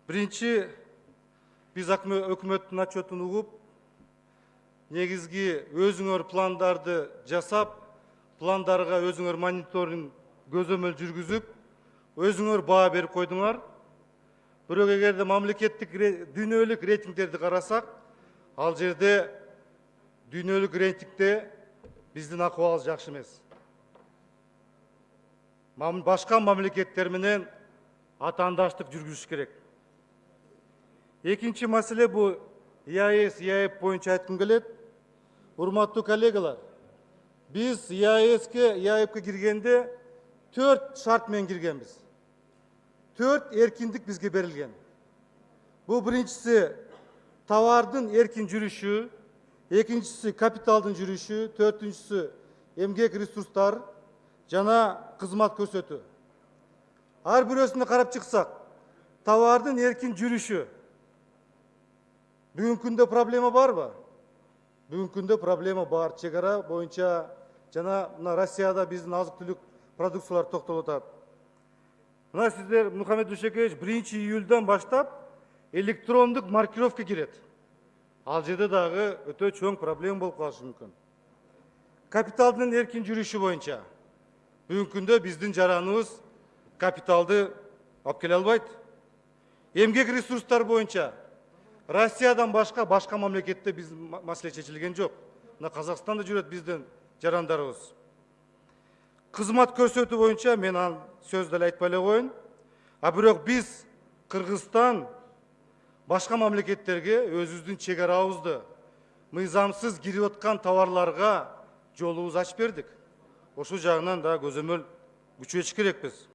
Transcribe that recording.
Биринчи, биз өкмөттүн отчетун угуп, негизги өзүңөр пландарды жасап, пландарга өзүңөр мониторинг көзөмөл жүргүзүп, өзүңөр баа берип койдуңар. Бирок эгерде мамлекеттик дүйнөлүк рейтингдерди карасак, ал жерде дүйнөлүк рейтингде биздин акыбалыбыз жакшы эмес. Башка мамлекеттер менен атаандаштык жүргүзүш керек. Экинчи маселе бул ЕАЭС, ЕАЭП боюнча айткым келет. Урматтуу коллегалар, биз ЕАЭПке киргенде 4 шарт менен киргенбиз. 4 эркиндик бизге берилген. Бул биринчиси товардын эркин жүрүшү, экинчиси капиталдын жүрүшү, төртүнчүсү эмгек ресурстар жана кызмат көрсөтүү. Ар бирөөсүнө карап чыксак, товардын эркин жүрүшү. Бүгүнкү күндө проблема барбы? Бүгүнкү күндө проблема бар. Чек ара боюнча жана мына Россияда биздин азык-түлүк продукциялар токтолуп атат. Мына сиздер, Мухаммед Душекевич, 1-июльдан баштап электрондук маркировка кирет. Ал жерде дагы өтө чоң проблема болуп калышы мүмкүн. Капиталдын эркин жүрүшү боюнча бүгүнкү күндө биздин жараныбыз капиталды алып келе албайт. Эмгек ресурстар боюнча Россиядан башка мамлекетте биздин маселе чечилген жок. Мына Казакстанда жүрөт биздин жарандарыбыз. Кызмат көрсөтүү боюнча мен ал сөз деле айтпай эле коеюн. А бирок биз Кыргызстан башка мамлекеттерге өзүбүздүн чек арабызды мыйзамсыз кирип аткан товарларга жолубузду ачып бердик. Ошол жагынан да көзөмөл күчөтүш керекпиз.